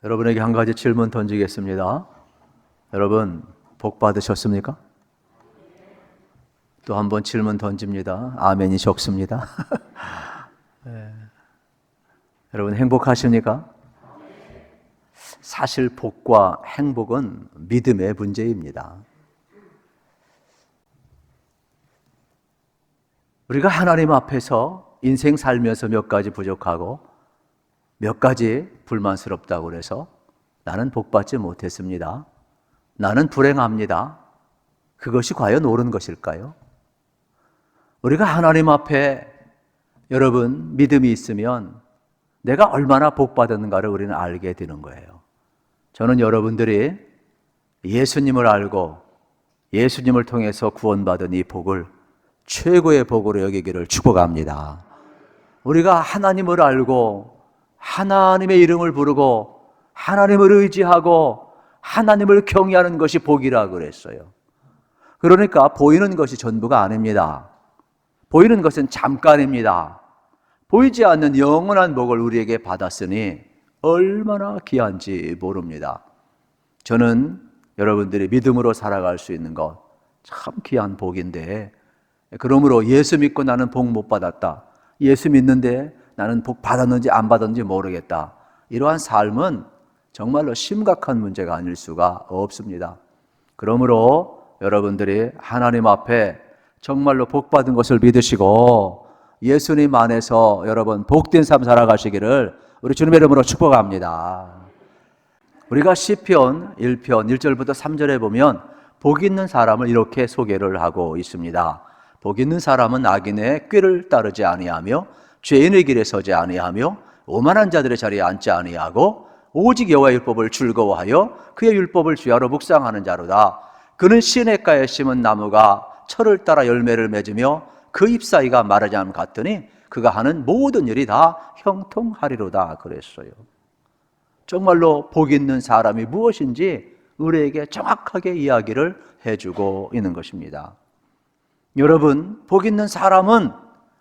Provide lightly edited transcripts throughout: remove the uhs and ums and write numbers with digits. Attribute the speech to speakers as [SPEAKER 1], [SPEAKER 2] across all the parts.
[SPEAKER 1] 여러분에게 한 가지 질문 던지겠습니다. 여러분, 복 받으셨습니까? 또 한 번 질문 던집니다. 아멘이 적습니다. 네. 여러분, 행복하십니까? 사실 복과 행복은 믿음의 문제입니다. 우리가 하나님 앞에서 인생 살면서 몇 가지 부족하고 몇 가지 불만스럽다고 그래서 나는 복받지 못했습니다. 나는 불행합니다. 그것이 과연 옳은 것일까요? 우리가 하나님 앞에 여러분 믿음이 있으면 내가 얼마나 복받았는가를 우리는 알게 되는 거예요. 저는 여러분들이 예수님을 알고 예수님을 통해서 구원받은 이 복을 최고의 복으로 여기기를 축복합니다. 우리가 하나님을 알고 하나님의 이름을 부르고 하나님을 의지하고 하나님을 경외하는 것이 복이라고 그랬어요. 그러니까 보이는 것이 전부가 아닙니다. 보이는 것은 잠깐입니다. 보이지 않는 영원한 복을 우리에게 받았으니 얼마나 귀한지 모릅니다. 저는 여러분들이 믿음으로 살아갈 수 있는 것 참 귀한 복인데, 그러므로 예수 믿고 나는 복 못 받았다, 예수 믿는데 나는 복 받았는지 안 받았는지 모르겠다, 이러한 삶은 정말로 심각한 문제가 아닐 수가 없습니다. 그러므로 여러분들이 하나님 앞에 정말로 복 받은 것을 믿으시고 예수님 안에서 여러분 복된 삶 살아가시기를 우리 주님의 이름으로 축복합니다. 우리가 시편 1편 1절부터 3절에 보면 복 있는 사람을 이렇게 소개를 하고 있습니다. 복 있는 사람은 악인의 꾀를 따르지 아니하며 죄인의 길에 서지 아니하며 오만한 자들의 자리에 앉지 아니하고 오직 여호와의 율법을 즐거워하여 그의 율법을 주야로 묵상하는 자로다. 그는 시냇가에 심은 나무가 철을 따라 열매를 맺으며 그 잎사귀가 마르지 않음 같으니 그가 하는 모든 일이 다 형통하리로다 그랬어요. 정말로 복 있는 사람이 무엇인지 우리에게 정확하게 이야기를 해주고 있는 것입니다. 여러분, 복 있는 사람은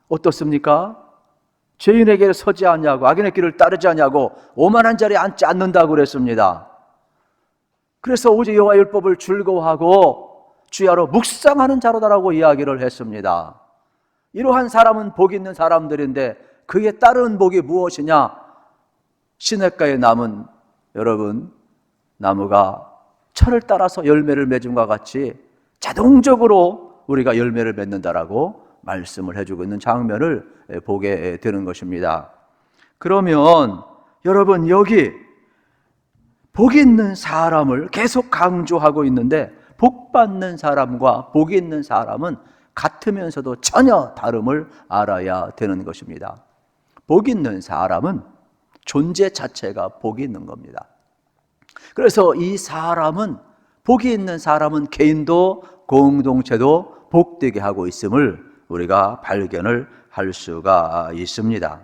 [SPEAKER 1] 어떻습니까? 죄인에게 서지 않냐고, 악인의 길을 따르지 않냐고, 오만한 자리에 앉지 않는다고 그랬습니다. 그래서 오직 여호와의 율법을 즐거워하고 주야로 묵상하는 자로다라고 이야기를 했습니다. 이러한 사람은 복 있는 사람들인데 그에 따르는 복이 무엇이냐? 시냇가에 남은 여러분 나무가 철을 따라서 열매를 맺음과 같이 자동적으로 우리가 열매를 맺는다라고 말씀을 해주고 있는 장면을 보게 되는 것입니다. 그러면 여러분, 여기 복 있는 사람을 계속 강조하고 있는데 복 받는 사람과 복 있는 사람은 같으면서도 전혀 다름을 알아야 되는 것입니다. 복 있는 사람은 존재 자체가 복이 있는 겁니다. 그래서 이 사람은, 복이 있는 사람은 개인도 공동체도 복되게 하고 있음을 우리가 발견을 할 수가 있습니다.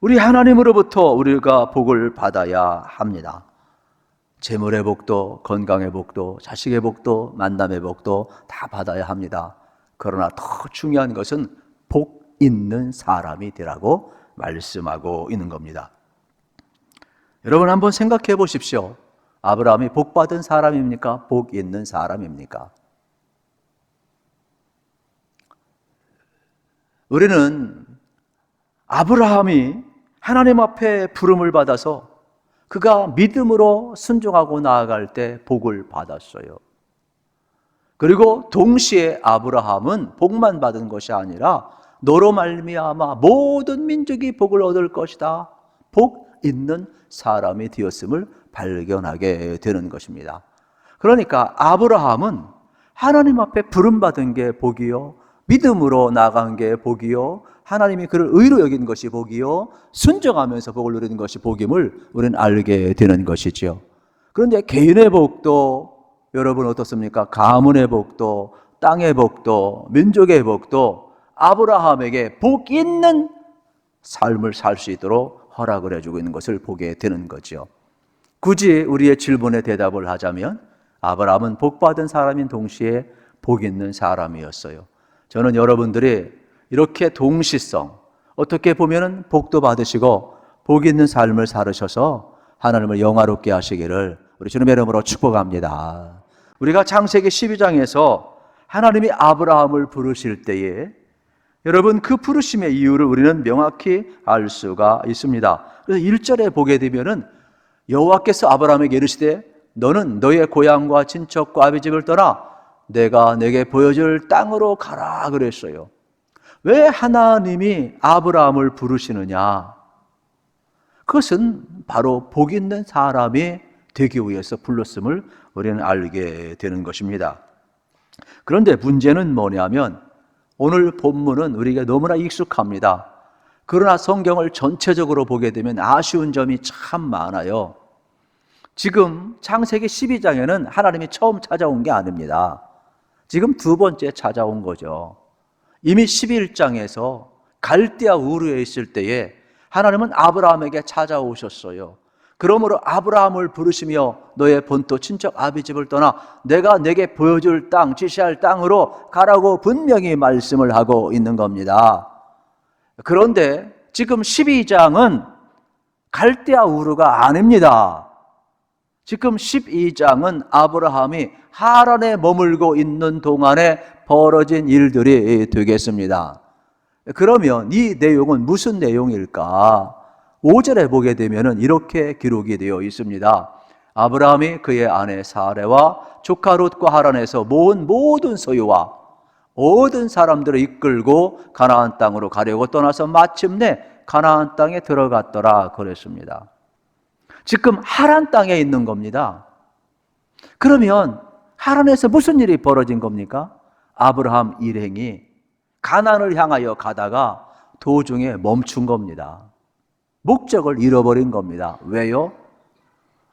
[SPEAKER 1] 우리 하나님으로부터 우리가 복을 받아야 합니다. 재물의 복도, 건강의 복도, 자식의 복도, 만남의 복도 다 받아야 합니다. 그러나 더 중요한 것은 복 있는 사람이 되라고 말씀하고 있는 겁니다. 여러분, 한번 생각해 보십시오. 아브라함이 복 받은 사람입니까? 복 있는 사람입니까? 우리는 아브라함이 하나님 앞에 부름을 받아서 그가 믿음으로 순종하고 나아갈 때 복을 받았어요. 그리고 동시에 아브라함은 복만 받은 것이 아니라 너로 말미암아 모든 민족이 복을 얻을 것이다, 복 있는 사람이 되었음을 발견하게 되는 것입니다. 그러니까 아브라함은 하나님 앞에 부름받은 게 복이요, 믿음으로 나간 게 복이요, 하나님이 그를 의로 여긴 것이 복이요, 순종하면서 복을 누리는 것이 복임을 우리는 알게 되는 것이죠. 그런데 개인의 복도 여러분 어떻습니까? 가문의 복도, 땅의 복도, 민족의 복도 아브라함에게 복 있는 삶을 살 수 있도록 허락을 해주고 있는 것을 보게 되는 거죠. 굳이 우리의 질문에 대답을 하자면 아브라함은 복 받은 사람인 동시에 복 있는 사람이었어요. 저는 여러분들이 이렇게 동시성, 어떻게 보면 복도 받으시고 복 있는 삶을 살으셔서 하나님을 영화롭게 하시기를 우리 주님의 이름으로 축복합니다. 우리가 창세기 12장에서 하나님이 아브라함을 부르실 때에 여러분 그 부르심의 이유를 우리는 명확히 알 수가 있습니다. 그래서 1절에 보게 되면은 여호와께서 아브라함에게 이르시되 너는 너의 고향과 친척과 아비집을 떠나 내가 내게 보여줄 땅으로 가라 그랬어요. 왜 하나님이 아브라함을 부르시느냐? 그것은 바로 복 있는 사람이 되기 위해서 불렀음을 우리는 알게 되는 것입니다. 그런데 문제는 뭐냐면 오늘 본문은 우리가 너무나 익숙합니다. 그러나 성경을 전체적으로 보게 되면 아쉬운 점이 참 많아요. 지금 창세기 12장에는 하나님이 처음 찾아온 게 아닙니다. 지금 두 번째 찾아온 거죠. 이미 11장에서 갈대아 우르에 있을 때에 하나님은 아브라함에게 찾아오셨어요. 그러므로 아브라함을 부르시며 너의 본토 친척 아비집을 떠나 내가 내게 보여줄 땅, 지시할 땅으로 가라고 분명히 말씀을 하고 있는 겁니다. 그런데 지금 12장은 갈대아 우르가 아닙니다. 지금 12장은 아브라함이 하란에 머물고 있는 동안에 벌어진 일들이 되겠습니다. 그러면 이 내용은 무슨 내용일까? 5절에 보게 되면 이렇게 기록이 되어 있습니다. 아브라함이 그의 아내 사레와 조카 롯과 하란에서 모은 모든 소유와 모든 사람들을 이끌고 가나안 땅으로 가려고 떠나서 마침내 가나안 땅에 들어갔더라 그랬습니다. 지금 하란 땅에 있는 겁니다. 그러면 하란에서 무슨 일이 벌어진 겁니까? 아브라함 일행이 가나안을 향하여 가다가 도중에 멈춘 겁니다. 목적을 잃어버린 겁니다. 왜요?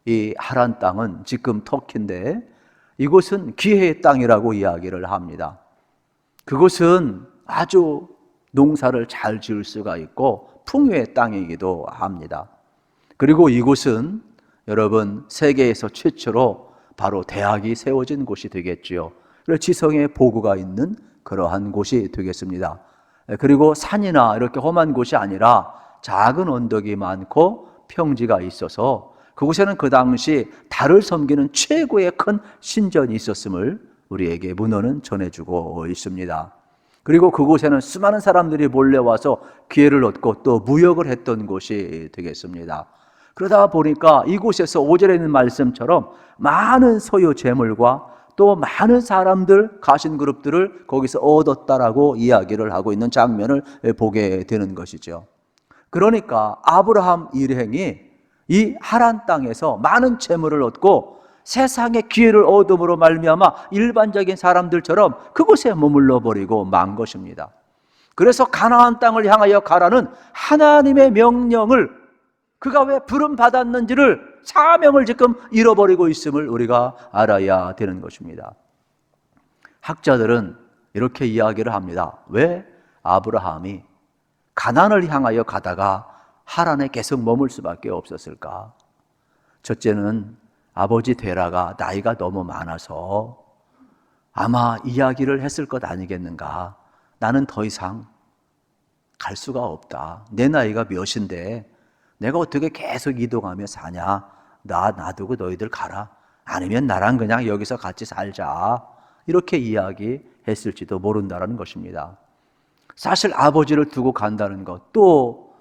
[SPEAKER 1] 이 하란 땅은 지금 터키인데 이곳은 기회의 땅이라고 이야기를 합니다. 그곳은 아주 농사를 잘 지을 수가 있고 풍요의 땅이기도 합니다. 그리고 이곳은 여러분 세계에서 최초로 바로 대학이 세워진 곳이 되겠지요. 그래서 지성의 보고가 있는 그러한 곳이 되겠습니다. 그리고 산이나 이렇게 험한 곳이 아니라 작은 언덕이 많고 평지가 있어서 그곳에는 그 당시 달을 섬기는 최고의 큰 신전이 있었음을 우리에게 문헌은 전해주고 있습니다. 그리고 그곳에는 수많은 사람들이 몰려와서 기회를 얻고 또 무역을 했던 곳이 되겠습니다. 그러다 보니까 이곳에서 5절에 있는 말씀처럼 많은 소유 재물과 또 많은 사람들, 가신 그룹들을 거기서 얻었다라고 이야기를 하고 있는 장면을 보게 되는 것이죠. 그러니까 아브라함 일행이 이 하란 땅에서 많은 재물을 얻고 세상의 기회를 얻음으로 말미암아 일반적인 사람들처럼 그곳에 머물러 버리고 만 것입니다. 그래서 가나안 땅을 향하여 가라는 하나님의 명령을 그가 왜 부름 받았는지를 사명을 지금 잃어버리고 있음을 우리가 알아야 되는 것입니다. 학자들은 이렇게 이야기를 합니다. 왜 아브라함이 가나안을 향하여 가다가 하란에 계속 머물 수밖에 없었을까? 첫째는 아버지 데라가 나이가 너무 많아서 아마 이야기를 했을 것 아니겠는가? 나는 더 이상 갈 수가 없다. 내 나이가 몇인데 내가 어떻게 계속 이동하며 사냐? 나 놔두고 너희들 가라. 아니면 나랑 그냥 여기서 같이 살자. 이렇게 이야기했을지도 모른다는 것입니다. 사실 아버지를 두고 간다는 것, 또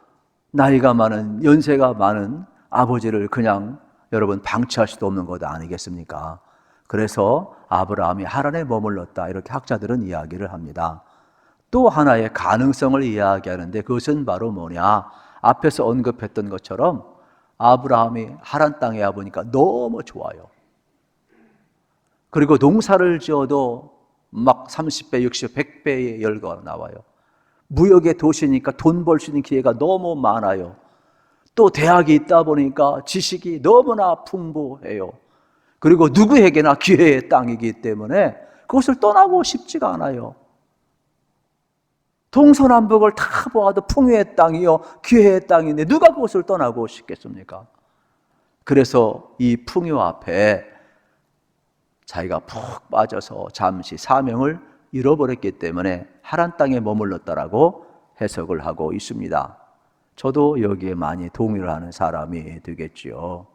[SPEAKER 1] 나이가 많은, 연세가 많은 아버지를 그냥 여러분 방치할 수도 없는 것 아니겠습니까? 그래서 아브라함이 하란에 머물렀다. 이렇게 학자들은 이야기를 합니다. 또 하나의 가능성을 이야기하는데 그것은 바로 뭐냐? 앞에서 언급했던 것처럼 아브라함이 하란 땅에 와보니까 너무 좋아요. 그리고 농사를 지어도 막 30배, 60배, 100배의 열과가 나와요. 무역의 도시니까 돈 벌 수 있는 기회가 너무 많아요. 또 대학이 있다 보니까 지식이 너무나 풍부해요. 그리고 누구에게나 기회의 땅이기 때문에 그것을 떠나고 싶지가 않아요. 동서남북을 다 보아도 풍요의 땅이요 기회의 땅인데 누가 그것을 떠나고 싶겠습니까? 그래서 이 풍요 앞에 자기가 푹 빠져서 잠시 사명을 잃어버렸기 때문에 하란 땅에 머물렀다라고 해석을 하고 있습니다. 저도 여기에 많이 동의를 하는 사람이 되겠지요.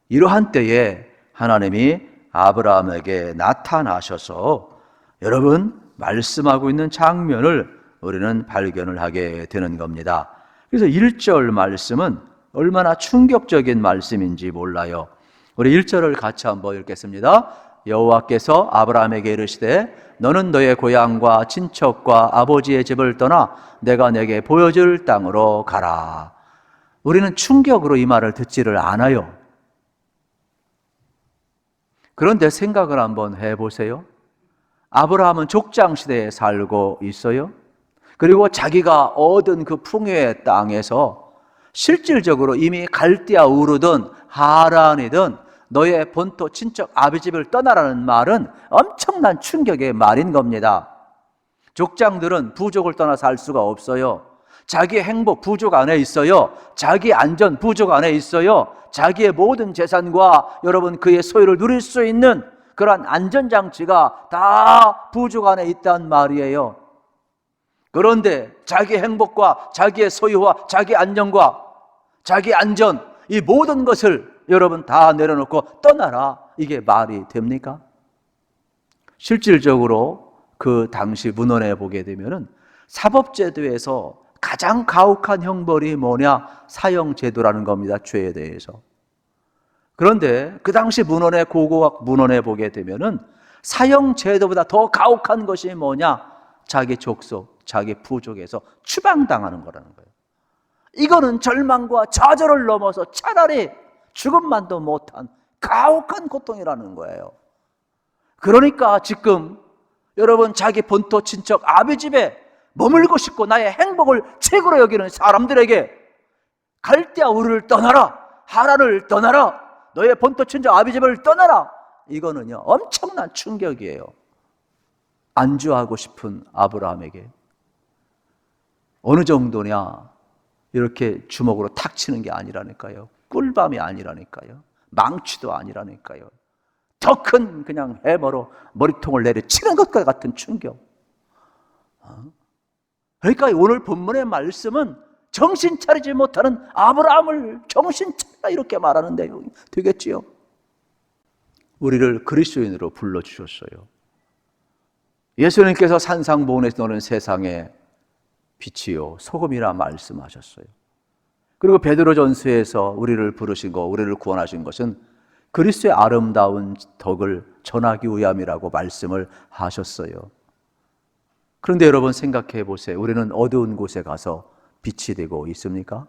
[SPEAKER 1] 이러한 때에 하나님이 아브라함에게 나타나셔서 여러분 말씀하고 있는 장면을 우리는 발견을 하게 되는 겁니다. 그래서 1절 말씀은 얼마나 충격적인 말씀인지 몰라요. 우리 1절을 같이 한번 읽겠습니다. 여호와께서 아브라함에게 이르시되 너는 너의 고향과 친척과 아버지의 집을 떠나 내가 내게 보여줄 땅으로 가라. 우리는 충격으로 이 말을 듣지를 않아요. 그런데 생각을 한번 해보세요. 아브라함은 족장 시대에 살고 있어요. 그리고 자기가 얻은 그 풍요의 땅에서 실질적으로 이미 갈대아 우르든 하란이든 너의 본토 친척 아비 집을 떠나라는 말은 엄청난 충격의 말인 겁니다. 족장들은 부족을 떠나 살 수가 없어요. 자기의 행복 부족 안에 있어요. 자기 안전 부족 안에 있어요. 자기의 모든 재산과 여러분 그의 소유를 누릴 수 있는 그러한 안전장치가 다 부족 안에 있단 말이에요. 그런데 자기 행복과 자기의 소유와 자기 안녕과 자기 안전 이 모든 것을 여러분 다 내려놓고 떠나라. 이게 말이 됩니까? 실질적으로 그 당시 문헌에 보게 되면은 사법제도에서 가장 가혹한 형벌이 뭐냐? 사형제도라는 겁니다. 죄에 대해서. 그런데 그 당시 문헌의 고고학 문헌에 보게 되면은 사형제도보다 더 가혹한 것이 뭐냐? 자기 족속, 자기 부족에서 추방당하는 거라는 거예요. 이거는 절망과 좌절을 넘어서 차라리 죽음만도 못한 가혹한 고통이라는 거예요. 그러니까 지금 여러분 자기 본토 친척 아비 집에 머물고 싶고 나의 행복을 최고로 여기는 사람들에게 갈대아 우르를 떠나라, 하란을 떠나라, 너의 본토 친척 아비 집을 떠나라. 이거는요 엄청난 충격이에요. 안주하고 싶은 아브라함에게 어느 정도냐, 이렇게 주먹으로 탁 치는 게 아니라니까요. 꿀밤이 아니라니까요. 망치도 아니라니까요. 더 큰 그냥 해머로 머리통을 내리치는 것과 같은 충격. 그러니까 오늘 본문의 말씀은 정신 차리지 못하는 아브라함을 정신 차리라 이렇게 말하는 내용이 되겠지요. 우리를 그리스도인으로 불러주셨어요. 예수님께서 산상보훈에서 너는 세상의 빛이요 소금이라 말씀하셨어요. 그리고 베드로전서에서 우리를 부르신 거, 우리를 구원하신 것은 그리스도의 아름다운 덕을 전하기 위함이라고 말씀을 하셨어요. 그런데 여러분 생각해 보세요. 우리는 어두운 곳에 가서 빛이 되고 있습니까?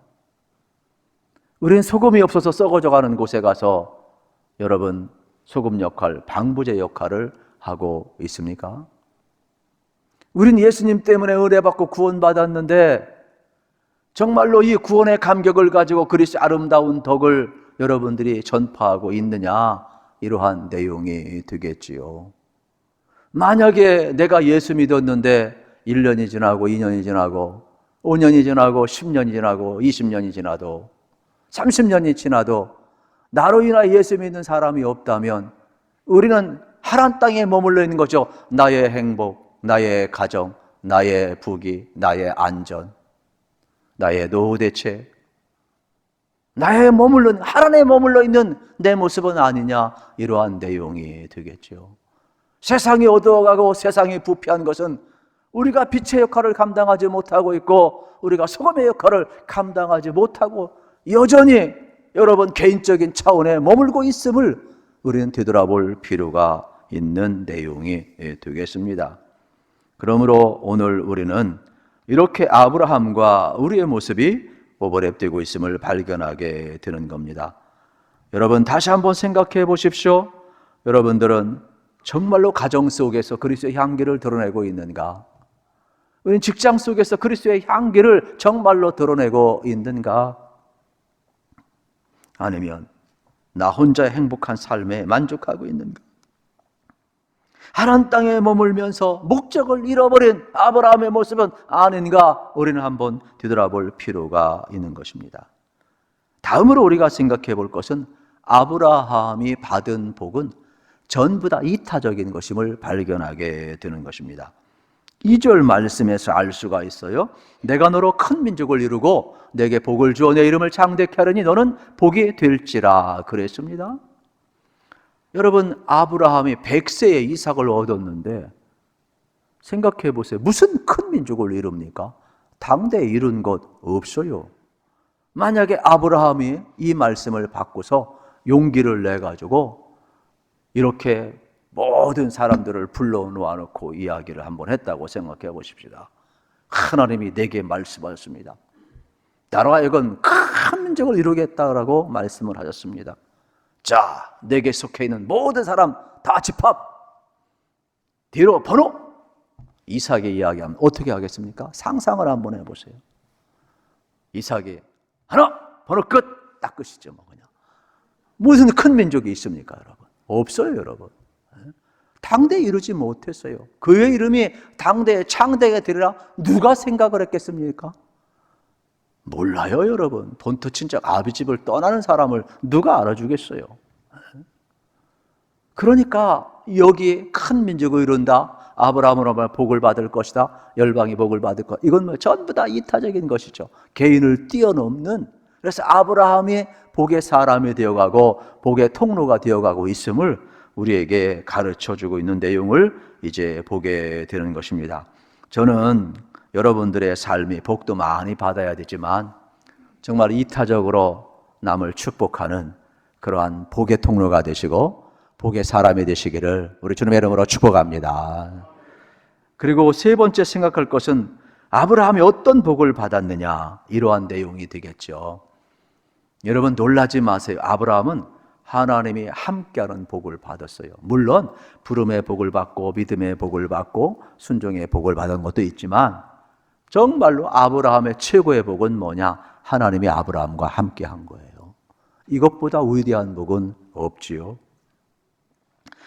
[SPEAKER 1] 우리는 소금이 없어서 썩어져가는 곳에 가서 여러분 소금 역할, 방부제 역할을 하고 있습니까? 우린 예수님 때문에 은혜받고 구원받았는데 정말로 이 구원의 감격을 가지고 그리스도의 아름다운 덕을 여러분들이 전파하고 있느냐? 이러한 내용이 되겠지요. 만약에 내가 예수 믿었는데 1년이 지나고 2년이 지나고 5년이 지나고 10년이 지나고 20년이 지나도 30년이 지나도 나로 인하여 예수 믿는 사람이 없다면 우리는 하란 땅에 머물러 있는 거죠. 나의 행복, 나의 가정, 나의 부귀, 나의 안전, 나의 노후 대책, 나의 하란에 머물러 있는 내 모습은 아니냐, 이러한 내용이 되겠죠. 세상이 어두워가고 세상이 부패한 것은 우리가 빛의 역할을 감당하지 못하고 있고 우리가 소금의 역할을 감당하지 못하고 여전히 여러분 개인적인 차원에 머물고 있음을 우리는 되돌아볼 필요가 있는 내용이 되겠습니다. 그러므로 오늘 우리는 이렇게 아브라함과 우리의 모습이 오버랩되고 있음을 발견하게 되는 겁니다. 여러분 다시 한번 생각해 보십시오. 여러분들은 정말로 가정 속에서 그리스도의 향기를 드러내고 있는가? 우리는 직장 속에서 그리스도의 향기를 정말로 드러내고 있는가? 아니면 나 혼자 행복한 삶에 만족하고 있는가? 하란 땅에 머물면서 목적을 잃어버린 아브라함의 모습은 아닌가? 우리는 한번 뒤돌아볼 필요가 있는 것입니다. 다음으로 우리가 생각해 볼 것은 아브라함이 받은 복은 전부 다 이타적인 것임을 발견하게 되는 것입니다. 2절 말씀에서 알 수가 있어요. 내가 너로 큰 민족을 이루고 내게 복을 주어 내 이름을 창대케 하려니 너는 복이 될지라 그랬습니다. 여러분, 아브라함이 100세에 이삭을 얻었는데 생각해 보세요. 무슨 큰 민족을 이룹니까? 당대에 이룬 것 없어요. 만약에 아브라함이 이 말씀을 받고서 용기를 내가지고 이렇게 모든 사람들을 불러 놓아놓고 이야기를 한번 했다고 생각해 보십시다. 하나님이 내게 말씀하셨습니다. 나로 하여금 큰 민족을 이루겠다라고 말씀을 하셨습니다. 자, 내게 속해 있는 모든 사람 다 집합, 뒤로 번호. 이삭의 이야기하면 어떻게 하겠습니까? 상상을 한번 해보세요. 이삭이 하나, 번호 끝. 딱 끝이죠, 뭐 그냥. 무슨 큰 민족이 있습니까, 여러분? 없어요, 여러분. 당대에 이루지 못했어요. 그의 이름이 당대에 창대하게 되리라 누가 생각을 했겠습니까? 몰라요, 여러분. 본토 친척 아비집을 떠나는 사람을 누가 알아주겠어요? 그러니까 여기 큰 민족을 이룬다. 아브라함으로 복을 받을 것이다. 열방이 복을 받을 것. 이건 뭐 전부 다 이타적인 것이죠. 개인을 뛰어넘는. 그래서 아브라함이 복의 사람이 되어가고 복의 통로가 되어가고 있음을 우리에게 가르쳐주고 있는 내용을 이제 보게 되는 것입니다. 저는 여러분들의 삶이 복도 많이 받아야 되지만 정말 이타적으로 남을 축복하는 그러한 복의 통로가 되시고 복의 사람이 되시기를 우리 주님의 이름으로 축복합니다. 그리고 세 번째 생각할 것은 아브라함이 어떤 복을 받았느냐, 이러한 내용이 되겠죠. 여러분 놀라지 마세요. 아브라함은 하나님이 함께하는 복을 받았어요. 물론 부름의 복을 받고 믿음의 복을 받고 순종의 복을 받은 것도 있지만 정말로 아브라함의 최고의 복은 뭐냐? 하나님이 아브라함과 함께한 거예요. 이것보다 위대한 복은 없지요.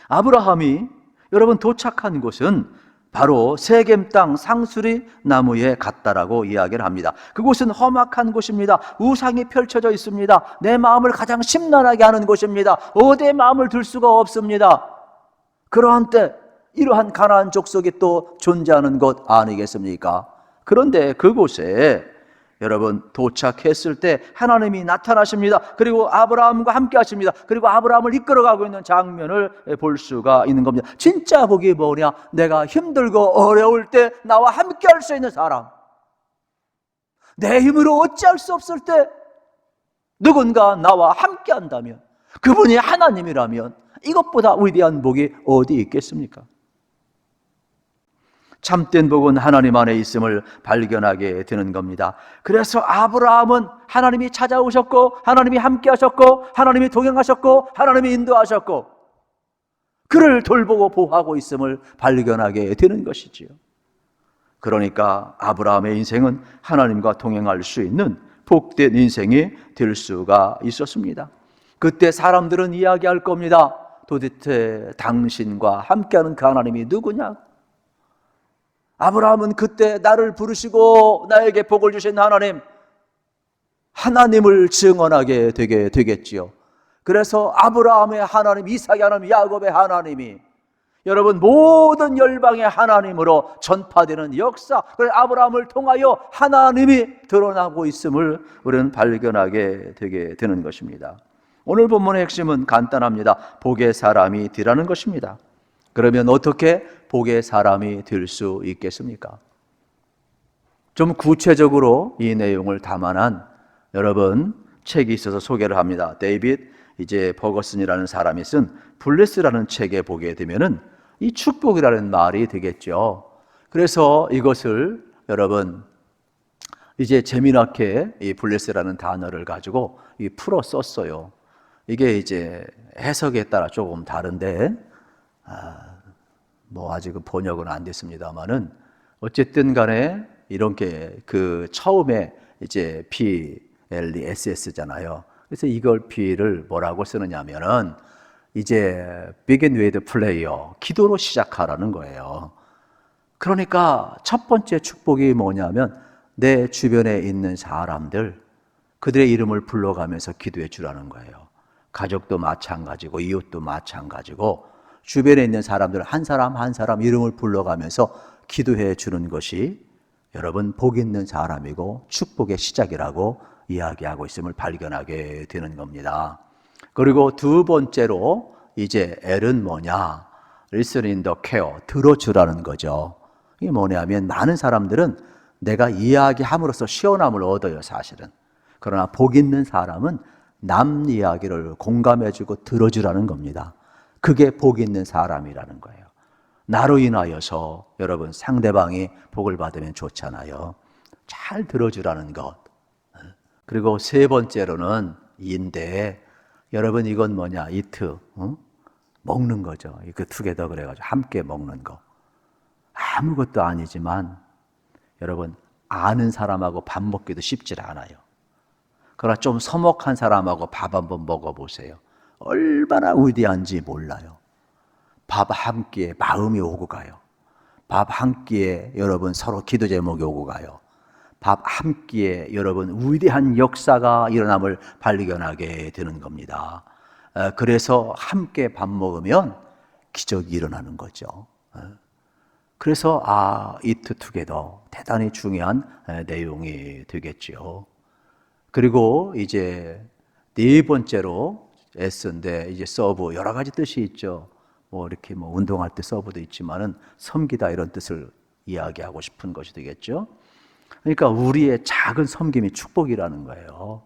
[SPEAKER 1] 아브라함이 여러분 도착한 곳은 바로 세겜 땅 상수리 나무에 갔다라고 이야기를 합니다. 그곳은 험악한 곳입니다. 우상이 펼쳐져 있습니다. 내 마음을 가장 심란하게 하는 곳입니다. 어디에 마음을 둘 수가 없습니다. 그러한 때 이러한 가나안 족속이 또 존재하는 것 아니겠습니까? 그런데 그곳에 여러분 도착했을 때 하나님이 나타나십니다. 그리고 아브라함과 함께 하십니다. 그리고 아브라함을 이끌어가고 있는 장면을 볼 수가 있는 겁니다. 진짜 복이 뭐냐? 내가 힘들고 어려울 때 나와 함께 할 수 있는 사람. 내 힘으로 어찌할 수 없을 때 누군가 나와 함께 한다면, 그분이 하나님이라면 이것보다 위대한 복이 어디 있겠습니까? 참된 복은 하나님 안에 있음을 발견하게 되는 겁니다. 그래서 아브라함은 하나님이 찾아오셨고 하나님이 함께 하셨고 하나님이 동행하셨고 하나님이 인도하셨고 그를 돌보고 보호하고 있음을 발견하게 되는 것이지요. 그러니까 아브라함의 인생은 하나님과 동행할 수 있는 복된 인생이 될 수가 있었습니다. 그때 사람들은 이야기할 겁니다. 도대체 당신과 함께하는 그 하나님이 누구냐? 아브라함은 그때 나를 부르시고 나에게 복을 주신 하나님을 증언하게 되게 되겠지요. 그래서 아브라함의 하나님, 이삭의 하나님, 야곱의 하나님이 여러분 모든 열방의 하나님으로 전파되는 역사, 아브라함을 통하여 하나님이 드러나고 있음을 우리는 발견하게 되게 되는 것입니다. 오늘 본문의 핵심은 간단합니다. 복의 사람이 되라는 것입니다. 그러면 어떻게 복의 사람이 될 수 있겠습니까? 좀 구체적으로 이 내용을 담아난 여러분 책이 있어서 소개를 합니다. 데이빗 버거슨이라는 사람이 쓴 블레스라는 책에 보게 되면은 이 축복이라는 말이 되겠죠. 그래서 이것을 여러분 이제 재미나게 이 블레스라는 단어를 가지고 풀어 썼어요. 이게 이제 해석에 따라 조금 다른데 아직은 번역은 안 됐습니다만은 어쨌든 간에 이렇게 그 처음에 이제 PLESS잖아요. 그래서 이걸 P를 뭐라고 쓰느냐면은 이제 begin with prayer, 기도로 시작하라는 거예요. 그러니까 첫 번째 축복이 뭐냐면 내 주변에 있는 사람들, 그들의 이름을 불러가면서 기도해 주라는 거예요. 가족도 마찬가지고 이웃도 마찬가지고 주변에 있는 사람들 한 사람 한 사람 이름을 불러가면서 기도해 주는 것이 여러분 복 있는 사람이고 축복의 시작이라고 이야기하고 있음을 발견하게 되는 겁니다. 그리고 두 번째로 이제 L은 뭐냐? Listen in the care, 들어주라는 거죠. 이게 뭐냐면 많은 사람들은 내가 이야기함으로써 시원함을 얻어요, 사실은. 그러나 복 있는 사람은 남 이야기를 공감해주고 들어주라는 겁니다. 그게 복 있는 사람이라는 거예요. 나로 인하여서 여러분 상대방이 복을 받으면 좋잖아요. 잘 들어주라는 것. 그리고 세 번째로는 인데 여러분 이건 뭐냐? 이트 먹는 거죠. 그 투게더 그래가지고 함께 먹는 거. 아무것도 아니지만 여러분 아는 사람하고 밥 먹기도 쉽지 않아요. 그러나 좀 서먹한 사람하고 밥 한번 먹어보세요. 얼마나 위대한지 몰라요. 밥 한 끼에 마음이 오고 가요. 밥 한 끼에 여러분 서로 기도 제목이 오고 가요. 밥 한 끼에 여러분 위대한 역사가 일어남을 발견하게 되는 겁니다. 그래서 함께 밥 먹으면 기적이 일어나는 거죠. 그래서 eat together 대단히 중요한 내용이 되겠죠. 그리고 이제 네 번째로 S인데 이제 서브 여러 가지 뜻이 있죠. 뭐 이렇게 뭐 운동할 때 서브도 있지만은 섬기다 이런 뜻을 이야기하고 싶은 것이 되겠죠. 그러니까 우리의 작은 섬김이 축복이라는 거예요.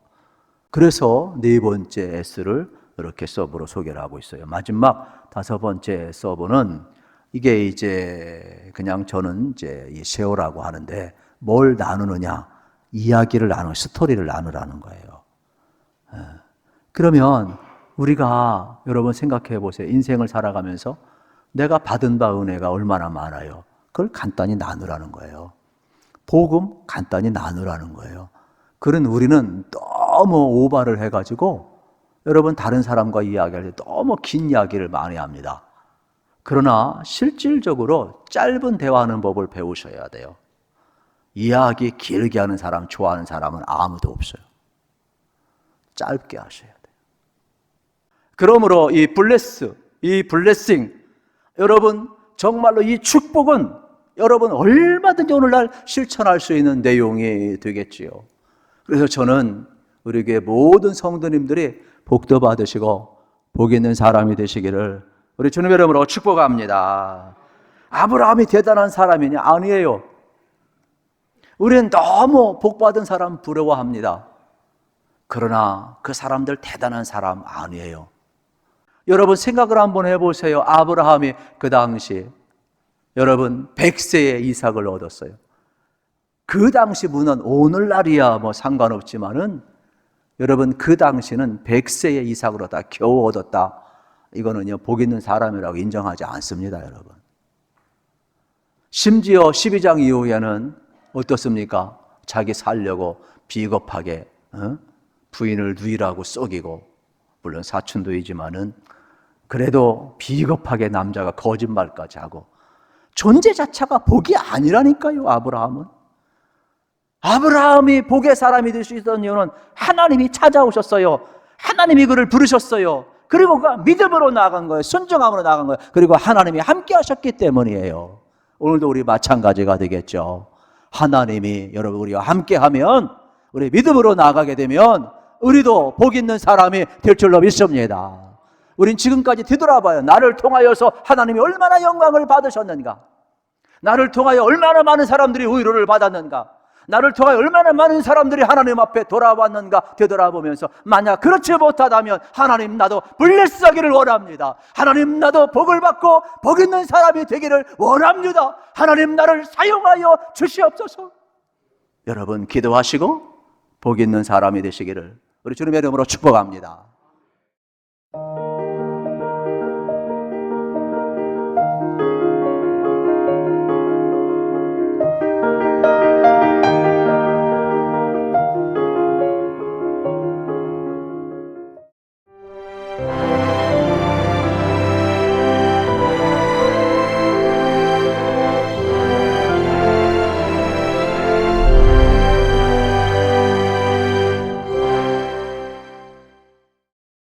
[SPEAKER 1] 그래서 네 번째 S를 이렇게 서브로 소개를 하고 있어요. 마지막 다섯 번째 서브는 이게 이제 그냥 저는 이제 이 쉐어라고 하는데 뭘 나누느냐? 이야기를 스토리를 나누라는 거예요. 그러면 우리가 여러분 생각해 보세요. 인생을 살아가면서 내가 받은 바 은혜가 얼마나 많아요. 그걸 간단히 나누라는 거예요. 복음 간단히 나누라는 거예요. 그런 우리는 너무 오바를 해가지고 여러분 다른 사람과 이야기할 때 너무 긴 이야기를 많이 합니다. 그러나 실질적으로 짧은 대화하는 법을 배우셔야 돼요. 이야기 길게 하는 사람, 좋아하는 사람은 아무도 없어요. 짧게 하셔야 돼요. 그러므로 이 블레싱, 여러분 정말로 이 축복은 여러분 얼마든지 오늘날 실천할 수 있는 내용이 되겠지요. 그래서 저는 우리 교회 모든 성도님들이 복도 받으시고 복 있는 사람이 되시기를 우리 주님의 이름으로 축복합니다. 아브라함이 대단한 사람이냐? 아니에요. 우리는 너무 복받은 사람 부러워합니다. 그러나 그 사람들 대단한 사람 아니에요. 여러분 생각을 한번 해보세요. 아브라함이 그 당시 여러분 100세의 이삭을 얻었어요. 그 당시 분은 오늘날이야 뭐 상관없지만은 여러분 그 당시는 100세의 이삭을 얻다 겨우 얻었다. 이거는요 복 있는 사람이라고 인정하지 않습니다, 여러분. 심지어 12장 이후에는 어떻습니까? 자기 살려고 비겁하게 부인을 누이라고 속이고, 물론 사춘도이지만은 그래도 비겁하게 남자가 거짓말까지 하고, 존재 자체가 복이 아니라니까요. 아브라함이 복의 사람이 될 수 있었던 이유는 하나님이 찾아오셨어요. 하나님이 그를 부르셨어요. 그리고 그 믿음으로 나아간 거예요. 순종함으로 나아간 거예요. 그리고 하나님이 함께 하셨기 때문이에요. 오늘도 우리 마찬가지가 되겠죠. 하나님이 여러분 우리와 함께 하면, 우리 믿음으로 나아가게 되면 우리도 복 있는 사람이 될 줄로 믿습니다. 우린 지금까지 뒤돌아봐요. 나를 통하여서 하나님이 얼마나 영광을 받으셨는가, 나를 통하여 얼마나 많은 사람들이 위로를 받았는가, 나를 통하여 얼마나 많은 사람들이 하나님 앞에 돌아왔는가 되돌아보면서, 만약 그렇지 못하다면 하나님 나도 블레스하기를 원합니다. 하나님 나도 복을 받고 복 있는 사람이 되기를 원합니다. 하나님 나를 사용하여 주시옵소서. 여러분 기도하시고 복 있는 사람이 되시기를 우리 주님의 이름으로 축복합니다.